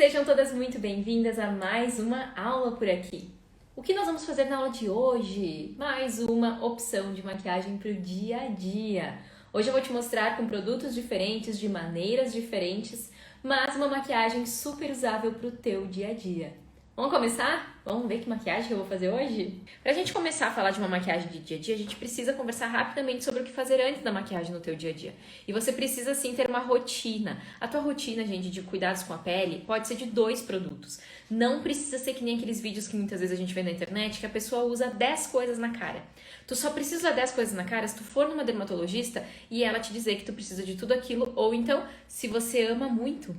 Sejam todas muito bem-vindas a mais uma aula por aqui. O que nós vamos fazer na aula de hoje? Mais uma opção de maquiagem para o dia a dia. Hoje eu vou te mostrar com produtos diferentes, de maneiras diferentes, mas uma maquiagem super usável para o teu dia a dia. Vamos começar? Vamos ver que maquiagem que eu vou fazer hoje? Pra gente começar a falar de uma maquiagem de dia a dia, a gente precisa conversar rapidamente sobre o que fazer antes da maquiagem no teu dia a dia. E você precisa sim ter uma rotina. A tua rotina, gente, de cuidados com a pele pode ser de 2 produtos. Não precisa ser que nem aqueles vídeos que muitas vezes a gente vê na internet, que a pessoa usa 10 coisas na cara. Tu só precisa usar 10 coisas na cara se tu for numa dermatologista e ela te dizer que tu precisa de tudo aquilo, ou então, se você ama muito,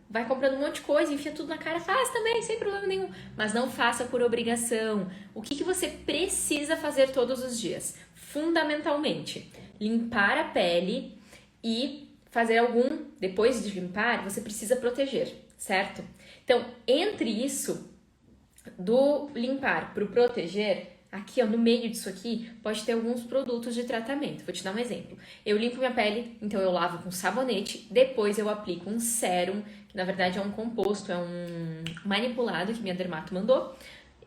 vai comprando um monte de coisa, enfia tudo na cara, faz também, sem problema nenhum. Mas não faça por obrigação. O que você precisa fazer todos os dias? Fundamentalmente, limpar a pele e fazer depois de limpar, você precisa proteger, certo? Então, entre isso, do limpar para o proteger, aqui ó, no meio disso aqui, pode ter alguns produtos de tratamento. Vou te dar um exemplo. Eu limpo minha pele, então eu lavo com sabonete, depois eu aplico um sérum, que na verdade é um composto, é um manipulado que minha dermato mandou,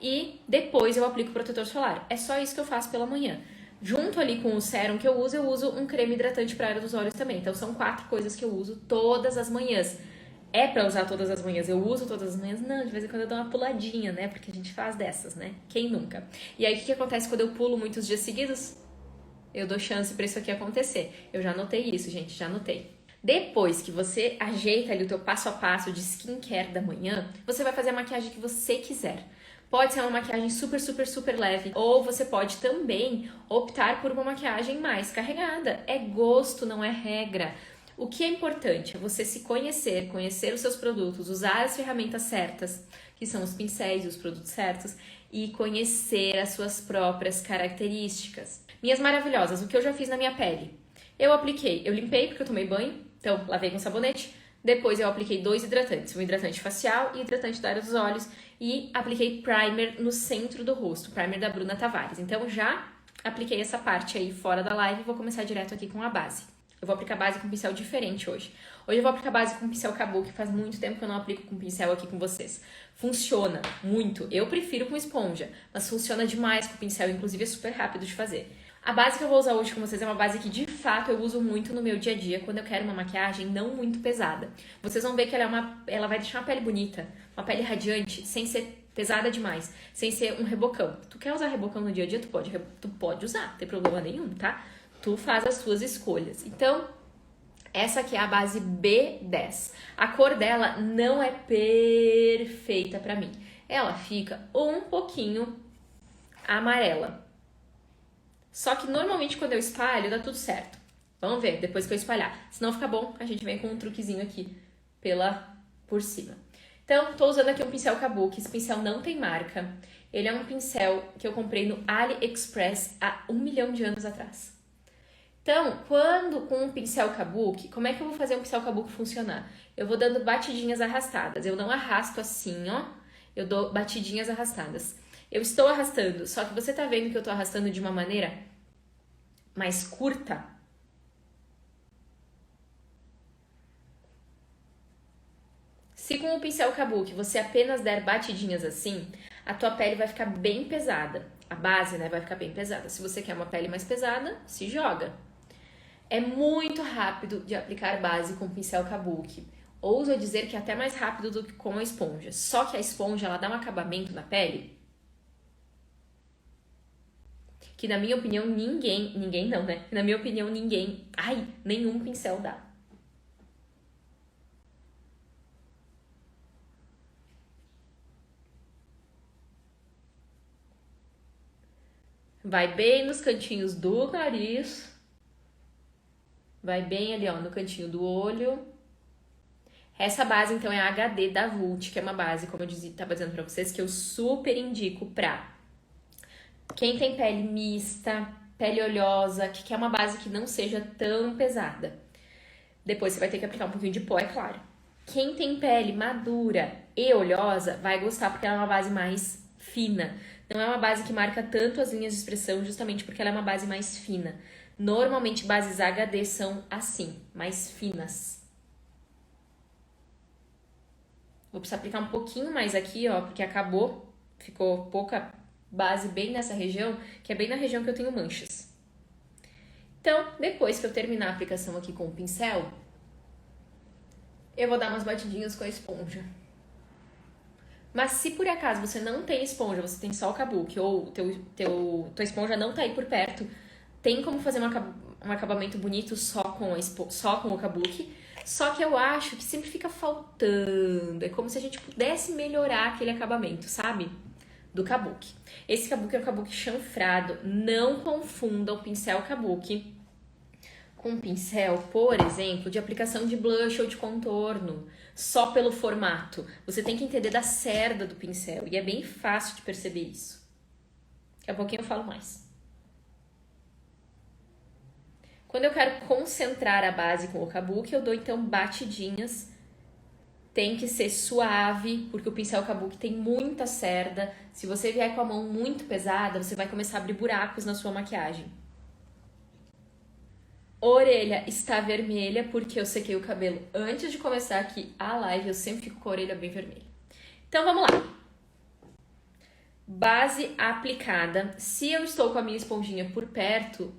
e depois eu aplico protetor solar. É só isso que eu faço pela manhã. Junto ali com o sérum que eu uso um creme hidratante para a área dos olhos também. Então são 4 coisas que eu uso todas as manhãs. É pra usar todas as manhãs, eu uso todas as manhãs? Não, de vez em quando eu dou uma puladinha, né? Porque a gente faz dessas, né? Quem nunca? E aí, o que acontece quando eu pulo muitos dias seguidos? Eu dou chance pra isso aqui acontecer. Eu já notei isso, gente, já notei. Depois que você ajeita ali o teu passo a passo de skincare da manhã, você vai fazer a maquiagem que você quiser. Pode ser uma maquiagem super leve, ou você pode também optar por uma maquiagem mais carregada. É gosto, não é regra. O que é importante é você se conhecer, conhecer os seus produtos, usar as ferramentas certas, que são os pincéis e os produtos certos, e conhecer as suas próprias características. Minhas maravilhosas, o que eu já fiz na minha pele? Eu limpei porque eu tomei banho, então lavei com sabonete, depois eu apliquei 2 hidratantes, um hidratante facial e hidratante da área dos olhos, e apliquei primer no centro do rosto, primer da Bruna Tavares. Então já apliquei essa parte aí fora da live e vou começar direto aqui com a base. Eu vou aplicar base com pincel diferente hoje. Hoje eu vou aplicar base com pincel Kabuki, faz muito tempo que eu não aplico com pincel aqui com vocês. Funciona muito. Eu prefiro com esponja, mas funciona demais com pincel, inclusive é super rápido de fazer. A base que eu vou usar hoje com vocês é uma base que de fato eu uso muito no meu dia a dia, quando eu quero uma maquiagem não muito pesada. Vocês vão ver que ela vai deixar uma pele bonita, uma pele radiante, sem ser pesada demais, sem ser um rebocão. Tu quer usar rebocão no dia a dia? Tu pode usar, não tem problema nenhum, tá? Tu faz as suas escolhas. Então, essa aqui é a base B10. A cor dela não é perfeita pra mim. Ela fica um pouquinho amarela. Só que normalmente quando eu espalho, dá tudo certo. Vamos ver, depois que eu espalhar. Se não ficar bom, a gente vem com um truquezinho aqui por cima. Então, tô usando aqui um pincel Kabuki. Esse pincel não tem marca. Ele é um pincel que eu comprei no AliExpress há 1 milhão de anos atrás. Então, com um pincel Kabuki, como é que eu vou fazer um pincel Kabuki funcionar? Eu vou dando batidinhas arrastadas. Eu não arrasto assim, ó. Eu dou batidinhas arrastadas. Eu estou arrastando, só que você tá vendo que eu tô arrastando de uma maneira mais curta? Se com o pincel Kabuki você apenas der batidinhas assim, a tua pele vai ficar bem pesada. A base, né, vai ficar bem pesada. Se você quer uma pele mais pesada, se joga. É muito rápido de aplicar base com pincel Kabuki. Ouso dizer que é até mais rápido do que com a esponja. Só que a esponja, ela dá um acabamento na pele que na minha opinião ninguém não, né? Na minha opinião nenhum pincel dá. Vai bem nos cantinhos do nariz. Vai bem ali, ó, no cantinho do olho. Essa base, então, é a HD da Vult, que é uma base, como eu estava dizendo pra vocês, que eu super indico pra quem tem pele mista, pele oleosa, que quer uma base que não seja tão pesada. Depois você vai ter que aplicar um pouquinho de pó, é claro. Quem tem pele madura e oleosa vai gostar porque ela é uma base mais fina. Não é uma base que marca tanto as linhas de expressão, justamente porque ela é uma base mais fina. Normalmente bases HD são assim, mais finas. Vou precisar aplicar um pouquinho mais aqui, ó, porque acabou, ficou pouca base bem nessa região, que é bem na região que eu tenho manchas. Então, depois que eu terminar a aplicação aqui com o pincel, eu vou dar umas batidinhas com a esponja. Mas se por acaso você não tem esponja, você tem só o kabuki, ou tua esponja não tá aí por perto, tem como fazer um acabamento bonito só com o kabuki. Só que eu acho que sempre fica faltando. É como se a gente pudesse melhorar aquele acabamento, sabe? Do kabuki. Esse kabuki é um kabuki chanfrado. Não confunda o pincel kabuki com um pincel, por exemplo, de aplicação de blush ou de contorno, só pelo formato. Você tem que entender da cerda do pincel e é bem fácil de perceber isso. Daqui a pouquinho eu falo mais. Quando eu quero concentrar a base com o kabuki, eu dou então batidinhas. Tem que ser suave, porque o pincel kabuki tem muita cerda. Se você vier com a mão muito pesada, você vai começar a abrir buracos na sua maquiagem. Orelha está vermelha porque eu sequei o cabelo antes de começar aqui a live. Eu sempre fico com a orelha bem vermelha. Então vamos lá. Base aplicada. Se eu estou com a minha esponjinha por perto,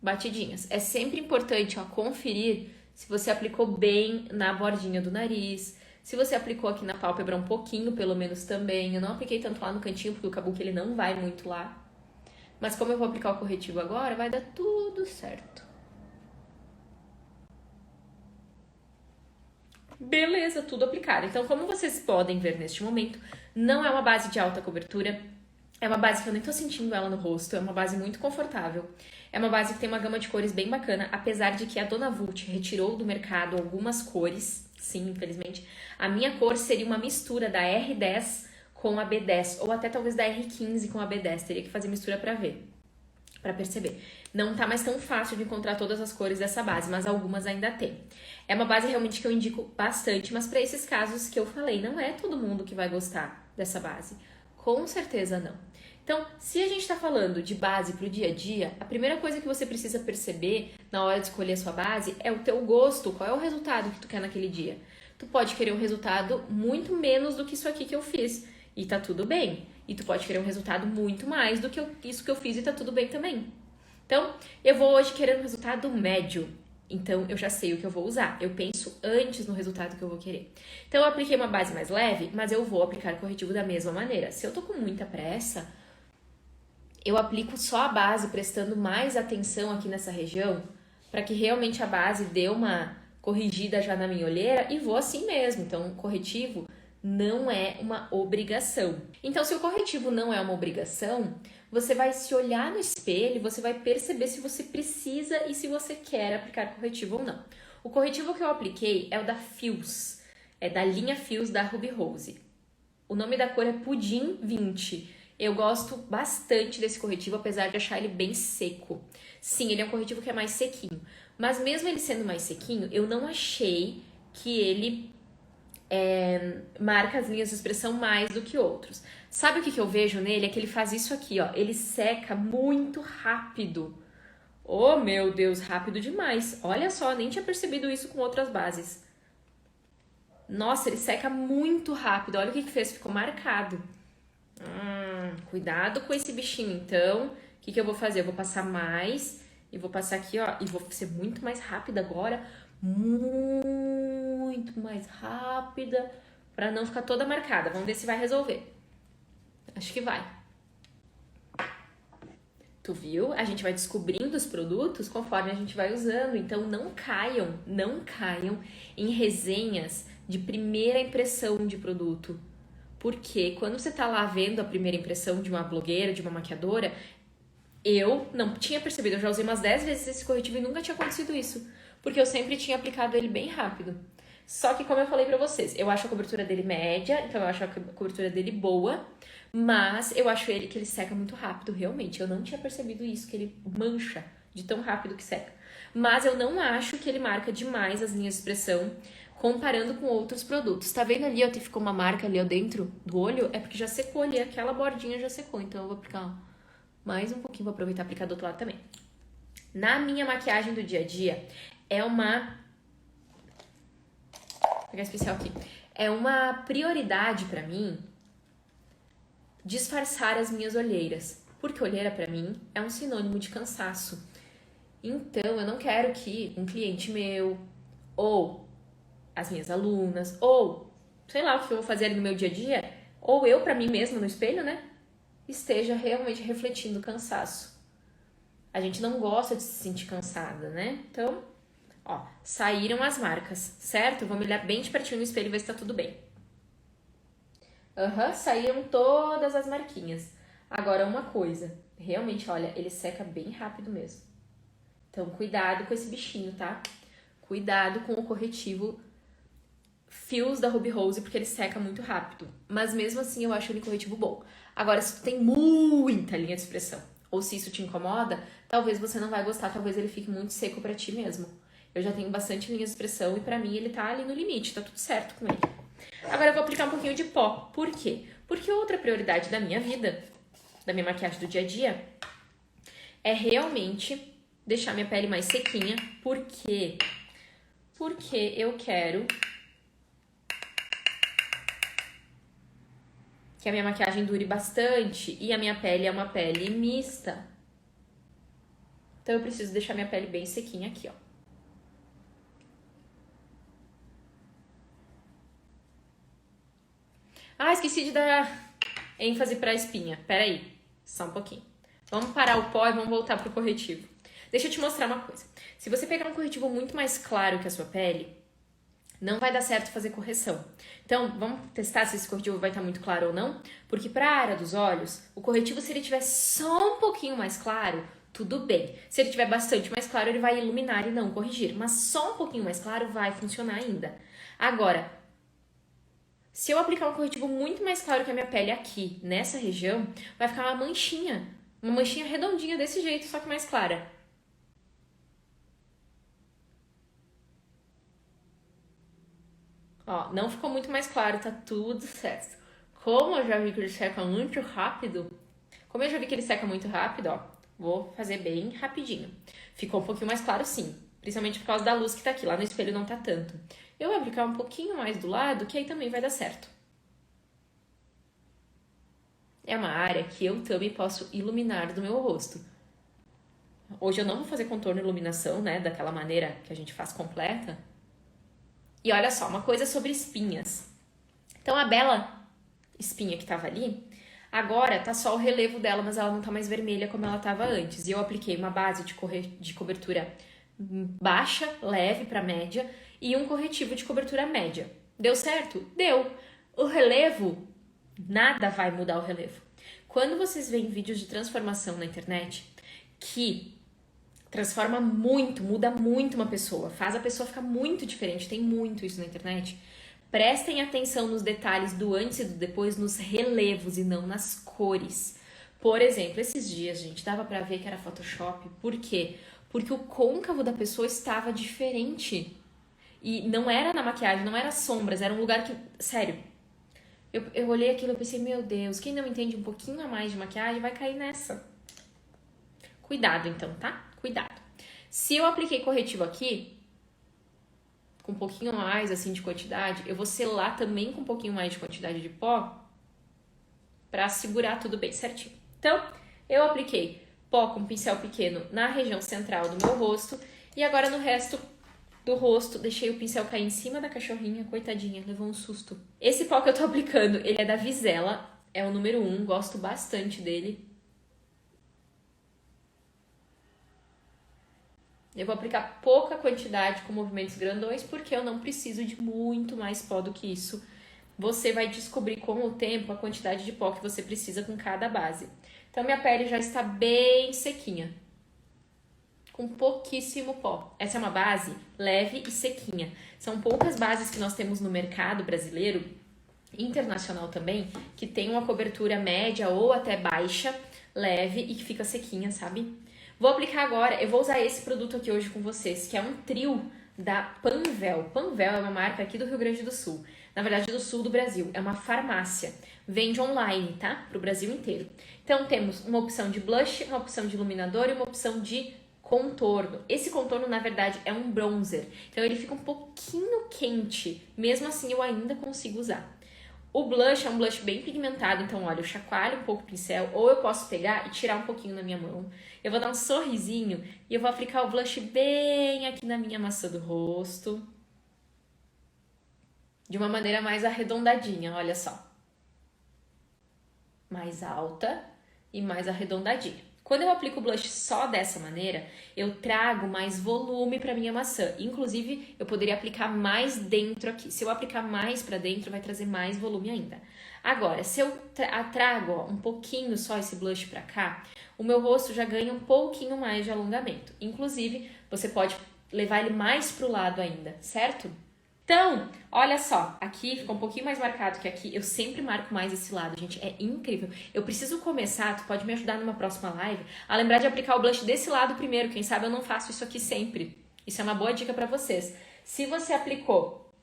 batidinhas. É sempre importante, ó, conferir se você aplicou bem na bordinha do nariz. Se você aplicou aqui na pálpebra um pouquinho, pelo menos também. Eu não apliquei tanto lá no cantinho porque o kabuki ele não vai muito lá. Mas como eu vou aplicar o corretivo agora, vai dar tudo certo. Beleza, tudo aplicado. Então, como vocês podem ver neste momento, não é uma base de alta cobertura. É uma base que eu nem tô sentindo ela no rosto. É uma base muito confortável. É uma base que tem uma gama de cores bem bacana. Apesar de que a Dona Vult retirou do mercado algumas cores. Sim, infelizmente. A minha cor seria uma mistura da R10 com a B10, ou até talvez da R15 com a B10, teria que fazer mistura pra ver, pra perceber. Não tá mais tão fácil de encontrar todas as cores dessa base, mas algumas ainda tem. É uma base realmente que eu indico bastante, mas pra esses casos que eu falei, não é todo mundo que vai gostar dessa base. Com certeza não. Então, se a gente tá falando de base pro dia a dia, a primeira coisa que você precisa perceber na hora de escolher a sua base é o teu gosto, qual é o resultado que tu quer naquele dia. Tu pode querer um resultado muito menos do que isso aqui que eu fiz. E tá tudo bem. E tu pode querer um resultado muito mais do que isso que eu fiz e tá tudo bem também. Então, eu vou hoje querer um resultado médio. Então, eu já sei o que eu vou usar. Eu penso antes no resultado que eu vou querer. Então, eu apliquei uma base mais leve, mas eu vou aplicar corretivo da mesma maneira. Se eu tô com muita pressa, eu aplico só a base, prestando mais atenção aqui nessa região, para que realmente a base dê uma corrigida já na minha olheira e vou assim mesmo. Então, o corretivo não é uma obrigação. Então, se o corretivo não é uma obrigação, você vai se olhar no espelho e você vai perceber se você precisa e se você quer aplicar corretivo ou não. O corretivo que eu apliquei é o da Fios, é da linha Fios da Ruby Rose. O nome da cor é Pudim 20. Eu gosto bastante desse corretivo, apesar de achar ele bem seco. Sim, ele é um corretivo que é mais sequinho. Mas mesmo ele sendo mais sequinho, eu não achei que ele marca as linhas de expressão mais do que outros. Sabe o que eu vejo nele? É que ele faz isso aqui, ó. Ele seca muito rápido. Oh, meu Deus, rápido demais. Olha só, nem tinha percebido isso com outras bases. Nossa, ele seca muito rápido. Olha o que fez, ficou marcado. Cuidado com esse bichinho, então. O que eu vou fazer? Eu vou passar mais e vou passar aqui, ó. E vou ser muito mais rápida agora. Muito mais rápida, para não ficar toda marcada. Vamos ver se vai resolver. Acho que vai. Tu viu? A gente vai descobrindo os produtos conforme a gente vai usando. Então não caiam em resenhas de primeira impressão de produto. Porque quando você tá lá vendo a primeira impressão de uma blogueira, de uma maquiadora, eu não tinha percebido. Eu já usei umas 10 vezes esse corretivo e nunca tinha acontecido isso. Porque eu sempre tinha aplicado ele bem rápido. Só que, como eu falei pra vocês, eu acho a cobertura dele média, então eu acho a cobertura dele boa, mas eu acho que ele seca muito rápido, realmente. Eu não tinha percebido isso, que ele mancha de tão rápido que seca. Mas eu não acho que ele marca demais as linhas de expressão, comparando com outros produtos. Tá vendo ali, ó, que ficou uma marca ali, ó, dentro do olho? É porque já secou ali, aquela bordinha já secou. Então eu vou aplicar, ó, mais um pouquinho, vou aproveitar e aplicar do outro lado também. Na minha maquiagem do dia a dia, é uma pegar esse pincel aqui. É uma prioridade pra mim disfarçar as minhas olheiras, porque olheira pra mim é um sinônimo de cansaço. Então, eu não quero que um cliente meu, ou as minhas alunas, ou sei lá o que eu vou fazer ali no meu dia a dia, ou eu pra mim mesma no espelho, né, esteja realmente refletindo cansaço. A gente não gosta de se sentir cansada, né? Então, ó, saíram as marcas, certo? Vou me olhar bem de pertinho no espelho e ver se tá tudo bem. Saíram todas as marquinhas. Agora, uma coisa, realmente, olha, ele seca bem rápido mesmo. Então, cuidado com esse bichinho, tá? Cuidado com o corretivo Fios da Ruby Rose, porque ele seca muito rápido. Mas mesmo assim, eu acho ele corretivo bom. Agora, se tu tem muita linha de expressão, ou se isso te incomoda, talvez você não vai gostar, talvez ele fique muito seco pra ti mesmo. Eu já tenho bastante linha de expressão e pra mim ele tá ali no limite, tá tudo certo com ele. Agora eu vou aplicar um pouquinho de pó. Por quê? Porque outra prioridade da minha vida, da minha maquiagem do dia a dia, é realmente deixar minha pele mais sequinha. Por quê? Porque eu quero que a minha maquiagem dure bastante e a minha pele é uma pele mista. Então eu preciso deixar minha pele bem sequinha aqui, ó. Ah, esqueci de dar ênfase pra espinha. Pera aí, só um pouquinho. Vamos parar o pó e vamos voltar pro corretivo. Deixa eu te mostrar uma coisa. Se você pegar um corretivo muito mais claro que a sua pele, não vai dar certo fazer correção. Então, vamos testar se esse corretivo vai estar muito claro ou não? Porque para a área dos olhos, o corretivo, se ele tiver só um pouquinho mais claro, tudo bem. Se ele tiver bastante mais claro, ele vai iluminar e não corrigir. Mas só um pouquinho mais claro vai funcionar ainda. Agora, se eu aplicar um corretivo muito mais claro que a minha pele aqui, nessa região, vai ficar uma manchinha redondinha desse jeito, só que mais clara. Ó, não ficou muito mais claro, tá tudo certo. Como eu já vi que ele seca muito rápido, ó, vou fazer bem rapidinho. Ficou um pouquinho mais claro sim, principalmente por causa da luz que tá aqui, lá no espelho não tá tanto. Eu vou aplicar um pouquinho mais do lado, que aí também vai dar certo. É uma área que eu também posso iluminar do meu rosto. Hoje eu não vou fazer contorno e iluminação, né, daquela maneira que a gente faz completa. E olha só, uma coisa sobre espinhas. Então a bela espinha que tava ali, agora tá só o relevo dela, mas ela não tá mais vermelha como ela tava antes. E eu apliquei uma base de cobertura baixa, leve para média, e um corretivo de cobertura média. Deu certo? Deu. O relevo, nada vai mudar o relevo. Quando vocês veem vídeos de transformação na internet, que transforma muito, muda muito uma pessoa, faz a pessoa ficar muito diferente, tem muito isso na internet. Prestem atenção nos detalhes do antes e do depois, nos relevos e não nas cores. Por exemplo, esses dias, gente, dava pra ver que era Photoshop. Por quê? Porque o côncavo da pessoa estava diferente. E não era na maquiagem, não era sombras, era um lugar que... Sério, eu olhei aquilo e pensei, meu Deus, quem não entende um pouquinho a mais de maquiagem vai cair nessa. Cuidado então, tá? Cuidado. Se eu apliquei corretivo aqui, com um pouquinho mais assim de quantidade, eu vou selar também com um pouquinho mais de quantidade de pó pra segurar tudo bem certinho. Então, eu apliquei pó com pincel pequeno na região central do meu rosto e agora no resto do rosto, deixei o pincel cair em cima da cachorrinha, coitadinha, levou um susto. Esse pó que eu tô aplicando, ele é da Visela, é o número 1, gosto bastante dele. Eu vou aplicar pouca quantidade com movimentos grandões, porque eu não preciso de muito mais pó do que isso. Você vai descobrir com o tempo a quantidade de pó que você precisa com cada base. Então, minha pele já está bem sequinha, com pouquíssimo pó. Essa é uma base leve e sequinha. São poucas bases que nós temos no mercado brasileiro, internacional também, que tem uma cobertura média ou até baixa, leve e que fica sequinha, sabe? Vou aplicar agora, eu vou usar esse produto aqui hoje com vocês, que é um trio da Panvel. Panvel é uma marca aqui do Rio Grande do Sul, na verdade do sul do Brasil, é uma farmácia, vende online, tá? Pro Brasil inteiro. Então temos uma opção de blush, uma opção de iluminador e uma opção de contorno. Esse contorno, na verdade, é um bronzer. Então, ele fica um pouquinho quente. Mesmo assim, eu ainda consigo usar. O blush é um blush bem pigmentado. Então, olha, eu chacoalho um pouco o pincel. Ou eu posso pegar e tirar um pouquinho na minha mão. Eu vou dar um sorrisinho e eu vou aplicar o blush bem aqui na minha maçã do rosto. De uma maneira mais arredondadinha, olha só. Mais alta e mais arredondadinha. Quando eu aplico o blush só dessa maneira, eu trago mais volume para minha maçã. Inclusive, eu poderia aplicar mais dentro aqui. Se eu aplicar mais para dentro, vai trazer mais volume ainda. Agora, se eu trago um pouquinho só esse blush para cá, o meu rosto já ganha um pouquinho mais de alongamento. Inclusive, você pode levar ele mais pro lado ainda, certo? Então, olha só, aqui ficou um pouquinho mais marcado que aqui. Eu sempre marco mais esse lado, gente. É incrível. Eu preciso começar, tu pode me ajudar numa próxima live, a lembrar de aplicar o blush desse lado primeiro. Quem sabe eu não faço isso aqui sempre. Isso é uma boa dica pra vocês. Se você aplicou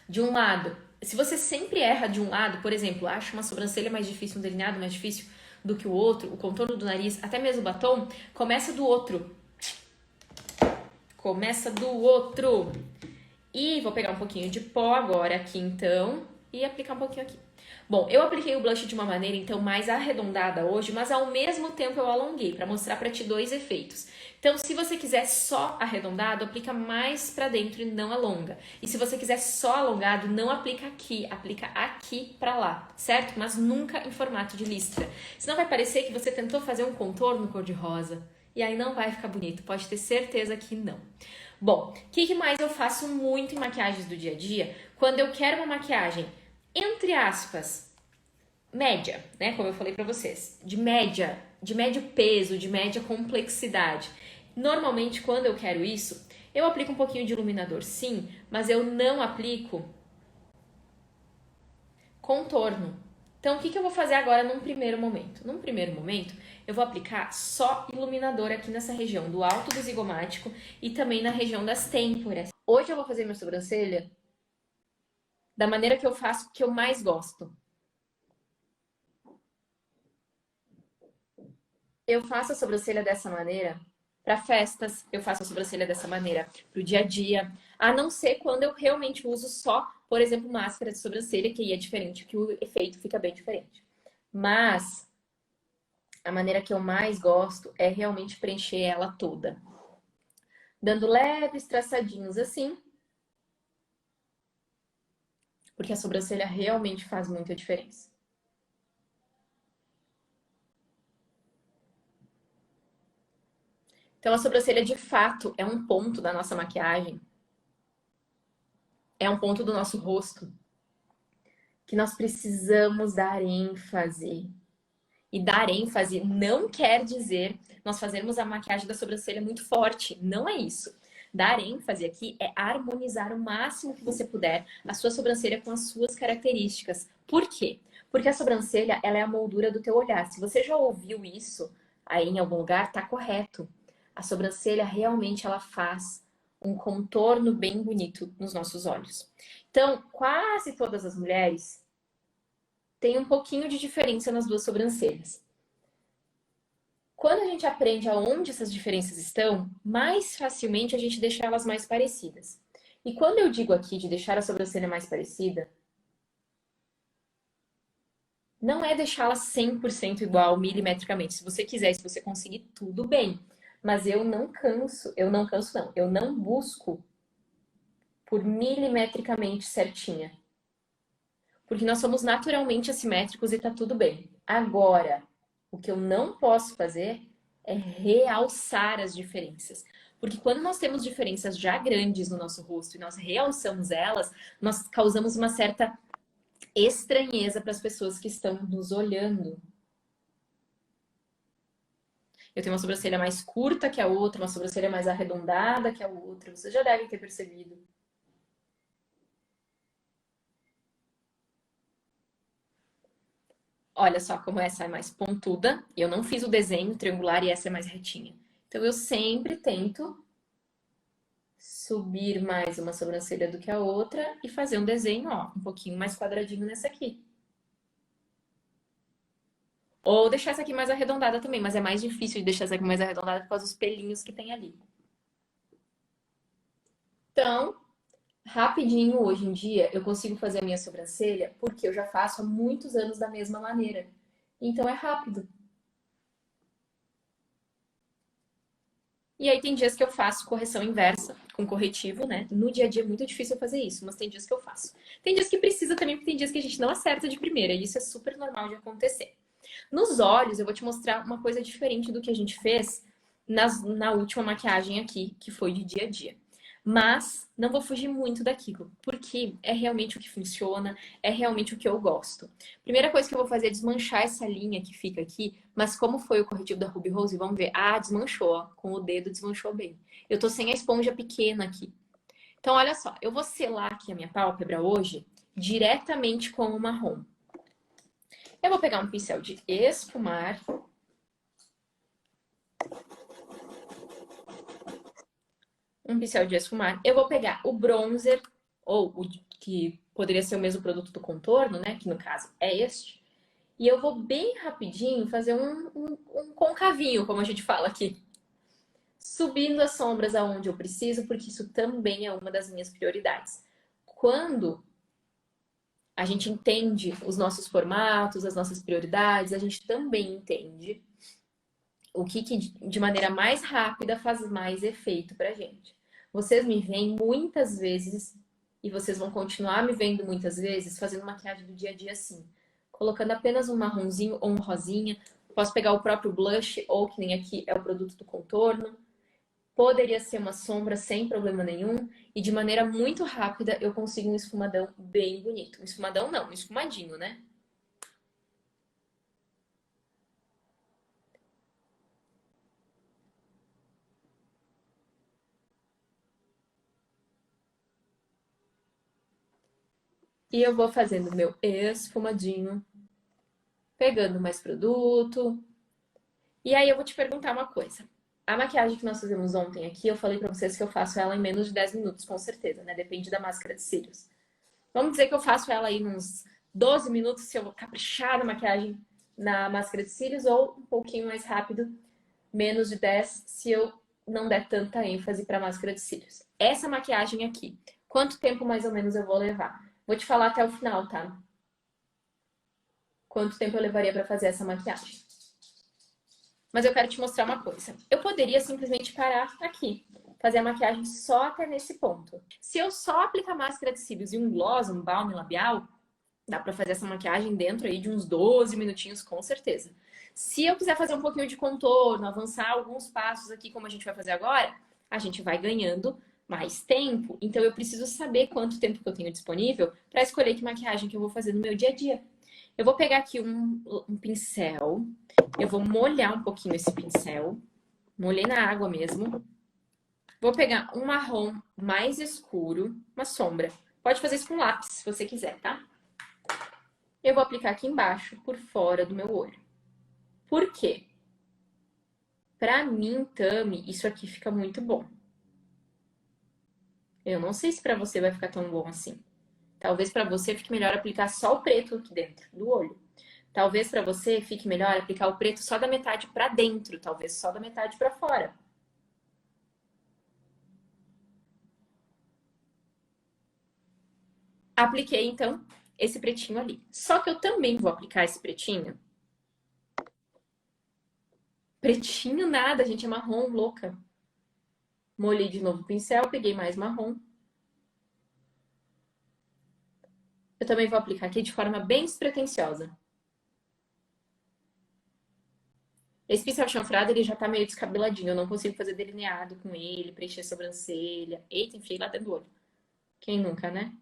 de um lado, se você sempre erra de um lado, por exemplo, acha uma sobrancelha mais difícil, um delineado mais difícil do que o outro, o contorno do nariz, até mesmo o batom, começa do outro. Começa do outro. E vou pegar um pouquinho de pó agora aqui, então, e aplicar um pouquinho aqui. Bom, eu apliquei o blush de uma maneira, então, mais arredondada hoje, mas ao mesmo tempo eu alonguei, para mostrar para ti dois efeitos. Então, se você quiser só arredondado, aplica mais para dentro e não alonga. E se você quiser só alongado, não aplica aqui para lá, certo? Mas nunca em formato de listra. Senão vai parecer que você tentou fazer um contorno cor-de-rosa. E aí não vai ficar bonito, pode ter certeza que não. Bom, o que mais eu faço muito em maquiagens do dia a dia? Quando eu quero uma maquiagem, entre aspas, média, né? Como eu falei pra vocês, de médio peso, de média complexidade. Normalmente, quando eu quero isso, eu aplico um pouquinho de iluminador, sim, mas eu não aplico contorno. Então, o que eu vou fazer agora num primeiro momento? Num primeiro momento, eu vou aplicar só iluminador aqui nessa região do alto do zigomático e também na região das têmporas. Hoje eu vou fazer minha sobrancelha da maneira que eu faço, que eu mais gosto. Eu faço a sobrancelha dessa maneira para festas, eu faço a sobrancelha dessa maneira pro dia a dia, a não ser quando eu realmente uso só, por exemplo, máscara de sobrancelha, que aí é diferente, que o efeito fica bem diferente. Mas a maneira que eu mais gosto é realmente preencher ela toda. Dando leves traçadinhos assim. Porque a sobrancelha realmente faz muita diferença. Então a sobrancelha de fato é um ponto da nossa maquiagem. É um ponto do nosso rosto que nós precisamos dar ênfase. E dar ênfase não quer dizer nós fazermos a maquiagem da sobrancelha muito forte. Não é isso. Dar ênfase aqui é harmonizar o máximo que você puder a sua sobrancelha com as suas características. Por quê? Porque a sobrancelha, ela é a moldura do teu olhar. Se você já ouviu isso aí em algum lugar, tá correto. A sobrancelha realmente ela faz um contorno bem bonito nos nossos olhos. Então, quase todas as mulheres tem um pouquinho de diferença nas duas sobrancelhas. Quando a gente aprende aonde essas diferenças estão, mais facilmente a gente deixa elas mais parecidas. E quando eu digo aqui de deixar a sobrancelha mais parecida, não é deixá-la 100% igual milimetricamente. Se você quiser, se você conseguir, tudo bem. Mas eu não busco por milimetricamente certinha. Porque nós somos naturalmente assimétricos e tá tudo bem. Agora, o que eu não posso fazer é realçar as diferenças. Porque quando nós temos diferenças já grandes no nosso rosto e nós realçamos elas, nós causamos uma certa estranheza para as pessoas que estão nos olhando. Eu tenho uma sobrancelha mais curta que a outra, uma sobrancelha mais arredondada que a outra. Vocês já devem ter percebido. Olha só como essa é mais pontuda. Eu não fiz o desenho triangular e essa é mais retinha. Então eu sempre tento subir mais uma sobrancelha do que a outra e fazer um desenho, ó, um pouquinho mais quadradinho nessa aqui. Ou deixar essa aqui mais arredondada também, mas é mais difícil de deixar essa aqui mais arredondada por causa dos pelinhos que tem ali. Então, rapidinho, hoje em dia, eu consigo fazer a minha sobrancelha porque eu já faço há muitos anos da mesma maneira. Então é rápido. E aí tem dias que eu faço correção inversa, com corretivo, né? No dia a dia é muito difícil eu fazer isso, mas tem dias que eu faço. Tem dias que precisa também, porque tem dias que a gente não acerta de primeira, e isso é super normal de acontecer. Nos olhos, eu vou te mostrar uma coisa diferente do que a gente fez na última maquiagem aqui, que foi de dia a dia. Mas não vou fugir muito daquilo, porque é realmente o que funciona, é realmente o que eu gosto. Primeira coisa que eu vou fazer é desmanchar essa linha que fica aqui, mas como foi o corretivo da Ruby Rose, vamos ver. Ah, desmanchou, ó. Com o dedo desmanchou bem. Eu tô sem a esponja pequena aqui. Então, olha só, eu vou selar aqui a minha pálpebra hoje diretamente com o marrom. Eu vou pegar um pincel de esfumar. Um pincel de esfumar. Eu vou pegar o bronzer, ou o que poderia ser o mesmo produto do contorno, né? Que no caso é este. E eu vou bem rapidinho fazer um concavinho, como a gente fala aqui. Subindo as sombras aonde eu preciso, porque isso também é uma das minhas prioridades. Quando a gente entende os nossos formatos, as nossas prioridades, a gente também entende o que de maneira mais rápida faz mais efeito pra gente. Vocês me veem muitas vezes, e vocês vão continuar me vendo muitas vezes, fazendo maquiagem do dia a dia assim. Colocando apenas um marronzinho ou um rosinha. Posso pegar o próprio blush, ou que nem aqui é o produto do contorno. Poderia ser uma sombra sem problema nenhum. E de maneira muito rápida eu consigo um esfumadão bem bonito. Um esfumadão não, um esfumadinho, né? E eu vou fazendo meu esfumadinho, pegando mais produto. E aí eu vou te perguntar uma coisa. A maquiagem que nós fizemos ontem aqui, eu falei pra vocês que eu faço ela em menos de 10 minutos, com certeza, né? Depende da máscara de cílios. Vamos dizer que eu faço ela aí uns 12 minutos se eu vou caprichar na maquiagem na máscara de cílios, ou um pouquinho mais rápido, menos de 10, se eu não der tanta ênfase pra máscara de cílios. Essa maquiagem aqui, quanto tempo mais ou menos eu vou levar? Vou te falar até o final, tá? Quanto tempo eu levaria pra fazer essa maquiagem. Mas eu quero te mostrar uma coisa. Eu poderia simplesmente parar aqui, fazer a maquiagem só até nesse ponto. Se eu só aplicar máscara de cílios e um gloss, um balm labial, dá pra fazer essa maquiagem dentro aí de uns 12 minutinhos, com certeza. Se eu quiser fazer um pouquinho de contorno, avançar alguns passos aqui, como a gente vai fazer agora, a gente vai ganhando mais tempo. Então eu preciso saber quanto tempo que eu tenho disponível para escolher que maquiagem que eu vou fazer no meu dia a dia. Eu vou pegar aqui um pincel, eu vou molhar um pouquinho esse pincel, molhei na água mesmo. Vou pegar um marrom mais escuro, uma sombra. Pode fazer isso com lápis, se você quiser, tá? Eu vou aplicar aqui embaixo, por fora do meu olho. Por quê? Pra mim, Tami, isso aqui fica muito bom. Eu não sei se pra você vai ficar tão bom assim. Talvez pra você fique melhor aplicar só o preto aqui dentro do olho. Talvez pra você fique melhor aplicar o preto só da metade pra dentro, talvez só da metade pra fora. Apliquei, então, esse pretinho ali. Só que eu também vou aplicar esse pretinho. Pretinho nada, gente, é marrom, louca. Molhei de novo o pincel, peguei mais marrom. Eu também vou aplicar aqui de forma bem despretensiosa. Esse pincel chanfrado, ele já tá meio descabeladinho. Eu não consigo fazer delineado com ele, preencher a sobrancelha. Eita, enfiei lá dentro do olho. Quem nunca, né?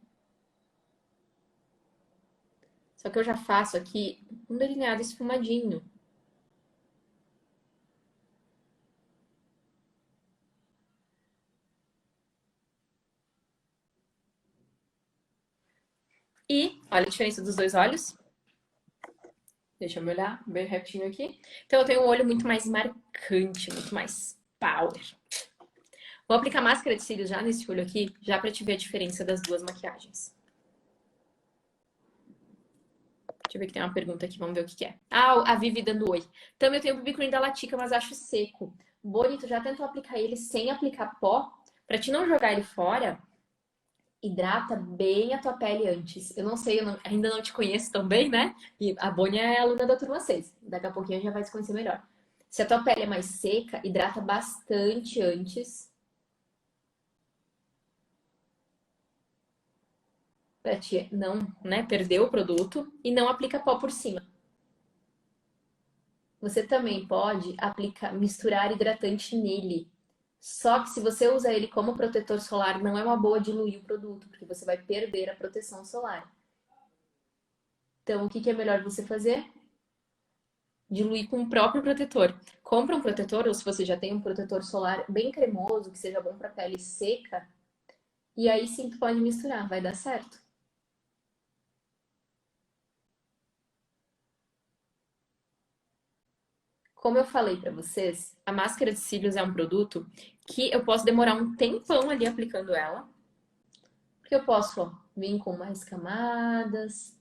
Só que eu já faço aqui um delineado esfumadinho. E, olha a diferença dos dois olhos. Deixa eu me olhar bem retinho aqui. Então, eu tenho um olho muito mais marcante, muito mais power. Vou aplicar máscara de cílios já nesse olho aqui, já pra te ver a diferença das duas maquiagens. Deixa eu ver que tem uma pergunta aqui, vamos ver o que que é. Ah, a Vivi dando oi. Também eu tenho o BB Cream da Latica, mas acho seco. Bonito, já tentou aplicar ele sem aplicar pó? Pra te não jogar ele fora, hidrata bem a tua pele antes. Eu não sei, ainda não te conheço tão bem, né? E a Bonnie é aluna da turma 6. Daqui a pouquinho já vai se conhecer melhor. Se a tua pele é mais seca, hidrata bastante antes. Pra te não, né, perder o produto. E não aplica pó por cima. Você também pode aplicar, misturar hidratante nele. Só que se você usa ele como protetor solar, não é uma boa diluir o produto, porque você vai perder a proteção solar. Então, o que é melhor você fazer? Diluir com o próprio protetor. Compra um protetor, ou se você já tem um protetor solar bem cremoso, que seja bom para pele seca, e aí sim tu pode misturar, vai dar certo. Como eu falei para vocês, a máscara de cílios é um produto que eu posso demorar um tempão ali aplicando ela, porque eu posso, ó, vir com mais camadas.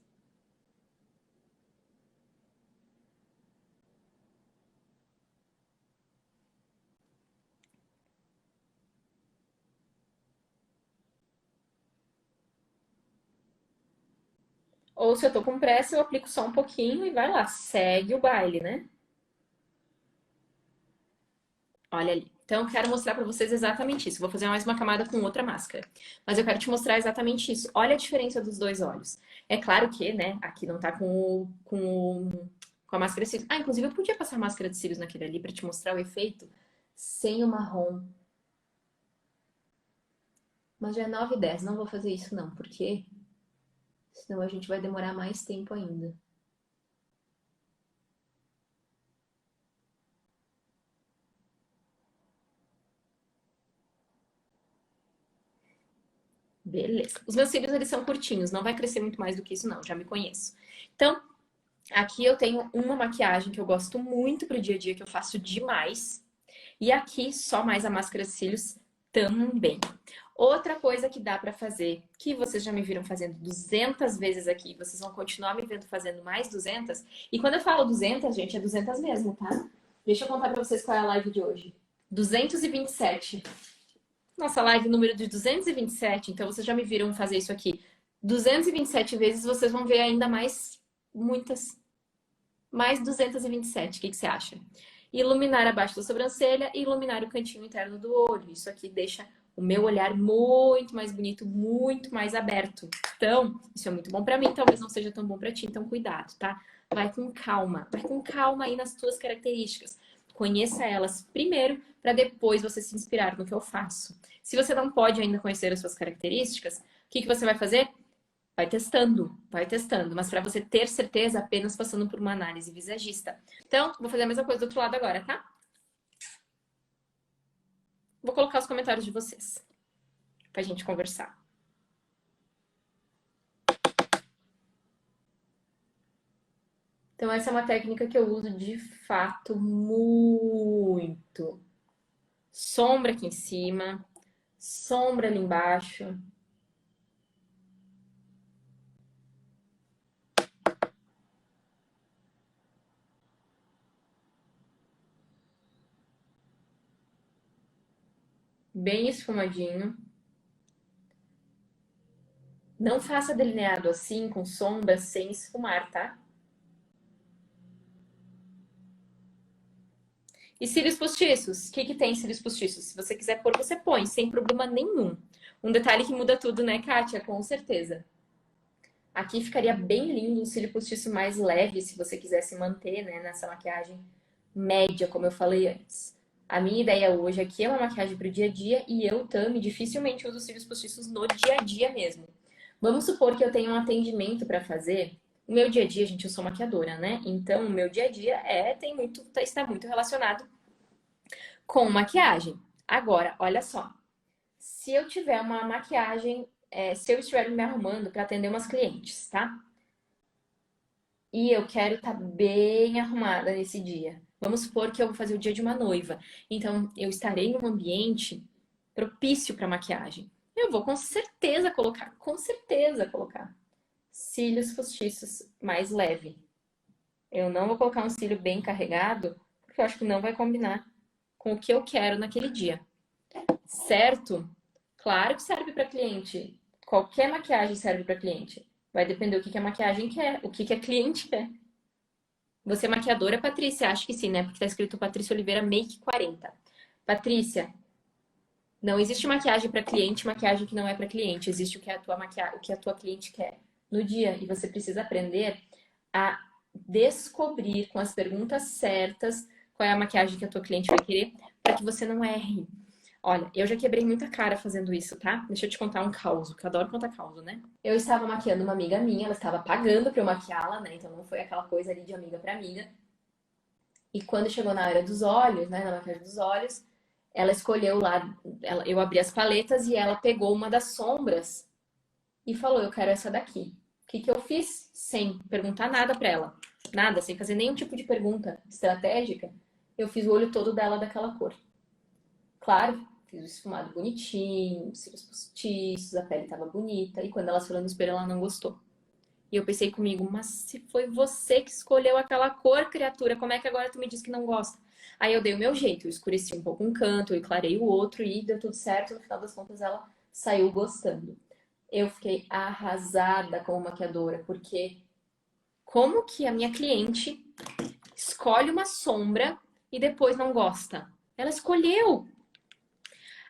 Ou se eu tô com pressa, eu aplico só um pouquinho e vai lá, segue o baile, né? Olha ali. Então, eu quero mostrar para vocês exatamente isso. Vou fazer mais uma camada com outra máscara. Mas eu quero te mostrar exatamente isso. Olha a diferença dos dois olhos. É claro que, né, aqui não tá com a máscara de cílios. Ah, inclusive eu podia passar máscara de cílios naquele ali para te mostrar o efeito sem o marrom. Mas já é 9h10, não vou fazer isso não, porque senão a gente vai demorar mais tempo ainda. Beleza. Os meus cílios, eles são curtinhos, não vai crescer muito mais do que isso não, já me conheço. Então, aqui eu tenho uma maquiagem que eu gosto muito pro dia a dia, que eu faço demais. E aqui, só mais a máscara de cílios também. Outra coisa que dá pra fazer, que vocês já me viram fazendo 200 vezes aqui, vocês vão continuar me vendo fazendo mais 200. E quando eu falo 200, gente, é 200 mesmo, tá? Deixa eu contar pra vocês qual é a live de hoje. 227. Nossa live número de 227, então vocês já me viram fazer isso aqui 227 vezes, vocês vão ver ainda mais, muitas, mais 227. O que você acha? Iluminar abaixo da sobrancelha e iluminar o cantinho interno do olho. Isso aqui deixa o meu olhar muito mais bonito, muito mais aberto. Então, isso é muito bom pra mim, talvez não seja tão bom pra ti, então cuidado, tá? Vai com calma aí nas tuas características. Conheça elas primeiro, para depois você se inspirar no que eu faço. Se você não pode ainda conhecer as suas características, o que você vai fazer? Vai testando, mas para você ter certeza, apenas passando por uma análise visagista. Então, vou fazer a mesma coisa do outro lado agora, tá? Vou colocar os comentários de vocês, pra gente conversar. Então, essa é uma técnica que eu uso de fato muito. Sombra aqui em cima, sombra ali embaixo. Bem esfumadinho. Não faça delineado assim, com sombra, sem esfumar, tá? E cílios postiços? O que tem cílios postiços? Se você quiser pôr, você põe, sem problema nenhum. Um detalhe que muda tudo, né, Kátia? Com certeza. Aqui ficaria bem lindo um cílio postiço mais leve, se você quisesse manter, né, nessa maquiagem média, como eu falei antes. A minha ideia hoje aqui é uma maquiagem para o dia a dia e eu, Tami, dificilmente uso cílios postiços no dia a dia mesmo. Vamos supor que eu tenho um atendimento para fazer. O meu dia a dia, gente, eu sou maquiadora, né? Então, o meu dia a dia está muito relacionado com maquiagem. Agora, olha só. Se eu tiver uma maquiagem, se eu estiver me arrumando para atender umas clientes, tá? E eu quero estar bem arrumada nesse dia. Vamos supor que eu vou fazer o dia de uma noiva. Então, eu estarei em um ambiente propício para maquiagem. Eu vou com certeza colocar, cílios postiços mais leve. Eu não vou colocar um cílio bem carregado, porque eu acho que não vai combinar com o que eu quero naquele dia. Certo? Claro que serve para cliente. Qualquer maquiagem serve para cliente. Vai depender do que a maquiagem quer, o que a cliente quer. Você é maquiadora, Patrícia? Acho que sim, né? Porque tá escrito Patrícia Oliveira Make 40. Patrícia, não existe maquiagem para cliente, maquiagem que não é para cliente. Existe o que o que a tua cliente quer no dia. E você precisa aprender a descobrir com as perguntas certas qual é a maquiagem que a tua cliente vai querer para que você não erre. Olha, eu já quebrei muita cara fazendo isso, tá? Deixa eu te contar um caos, que eu adoro contar caos, né? Eu estava maquiando uma amiga minha, ela estava pagando pra eu maquiá-la, né? Então não foi aquela coisa ali de amiga pra amiga. E quando chegou na área dos olhos, né, na maquiagem dos olhos, ela escolheu lá, eu abri as paletas e ela pegou uma das sombras e falou: Eu quero essa daqui. O que eu fiz? Sem perguntar nada pra ela, nada, sem fazer nenhum tipo de pergunta estratégica, eu fiz o olho todo dela daquela cor. Claro, fiz o esfumado bonitinho, os cílios postiços, a pele tava bonita. E quando ela se olhou no espelho, ela não gostou. E eu pensei comigo, mas se foi você que escolheu aquela cor, criatura, como é que agora tu me diz que não gosta? Aí eu dei o meu jeito, eu escureci um pouco um canto, eu clarei o outro e deu tudo certo. No final das contas, ela saiu gostando. Eu fiquei arrasada como maquiadora, porque como que a minha cliente escolhe uma sombra e depois não gosta? Ela escolheu!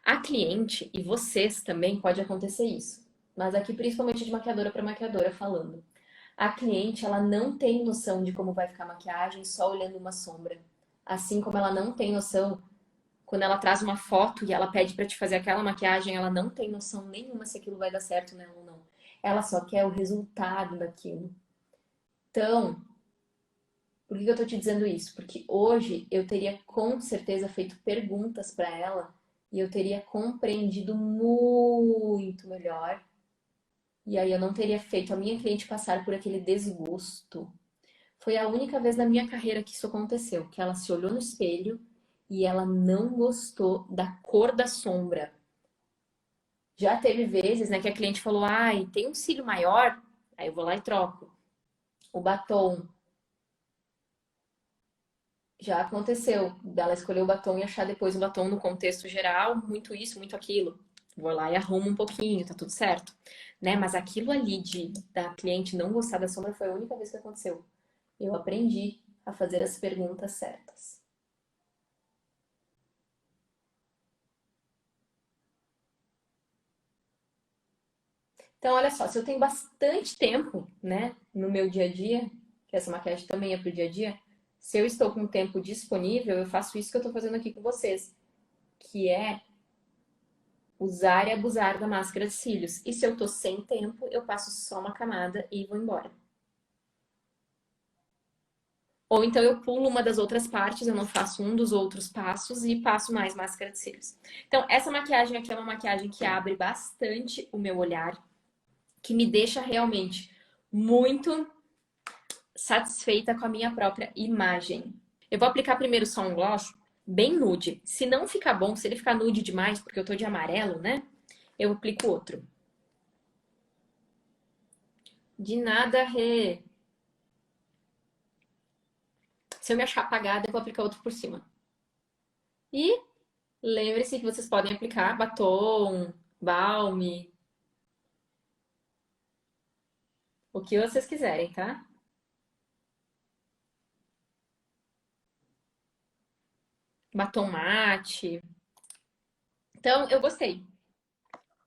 A cliente, e vocês também, pode acontecer isso. Mas aqui, principalmente de maquiadora para maquiadora falando. A cliente, ela não tem noção de como vai ficar a maquiagem só olhando uma sombra. Assim como ela não tem noção, quando ela traz uma foto e ela pede para te fazer aquela maquiagem, ela não tem noção nenhuma se aquilo vai dar certo nela ou não. Ela só quer o resultado daquilo. Então, por que eu tô te dizendo isso? Porque hoje eu teria com certeza feito perguntas para ela e eu teria compreendido muito melhor. E aí eu não teria feito a minha cliente passar por aquele desgosto. Foi a única vez na minha carreira que isso aconteceu, que ela se olhou no espelho e ela não gostou da cor da sombra. Já teve vezes, né, que a cliente falou: "Ai, tem um cílio maior?" Aí eu vou lá e troco. O batom. Já aconteceu dela escolher o batom e achar depois o batom no contexto geral, muito isso, muito aquilo. Vou lá e arrumo um pouquinho, tá tudo certo, né? Mas aquilo ali da cliente não gostar da sombra foi a única vez que aconteceu. Eu aprendi a fazer as perguntas certas. Então, olha só, se eu tenho bastante tempo, né, no meu dia a dia, que essa maquiagem também é pro dia a dia, se eu estou com tempo disponível, eu faço isso que eu tô fazendo aqui com vocês, que é usar e abusar da máscara de cílios. E se eu tô sem tempo, eu passo só uma camada e vou embora. Ou então eu pulo uma das outras partes, eu não faço um dos outros passos e passo mais máscara de cílios. Então, essa maquiagem aqui é uma maquiagem que abre bastante o meu olhar, que me deixa realmente muito satisfeita com a minha própria imagem. Eu vou aplicar primeiro só um gloss bem nude. Se não ficar bom, se ele ficar nude demais, porque eu tô de amarelo, né? Eu aplico outro. De nada, Rê. Se eu me achar apagada, eu vou aplicar outro por cima. E lembre-se que vocês podem aplicar batom, balme, o que vocês quiserem, tá? Batom mate. Então, eu gostei.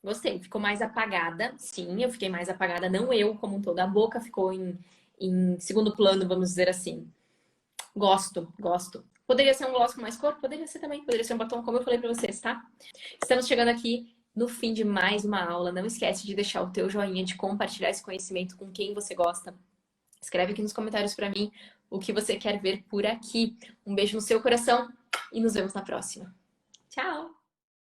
Gostei. Ficou mais apagada. Sim, eu fiquei mais apagada. Não eu como um todo. A boca ficou em segundo plano, vamos dizer assim. Gosto, gosto. Poderia ser um gloss com mais cor? Poderia ser também. Poderia ser um batom, como eu falei pra vocês, tá? Estamos chegando aqui no fim de mais uma aula. Não esquece de deixar o teu joinha, de compartilhar esse conhecimento com quem você gosta. Escreve aqui nos comentários pra mim o que você quer ver por aqui. Um beijo no seu coração e nos vemos na próxima.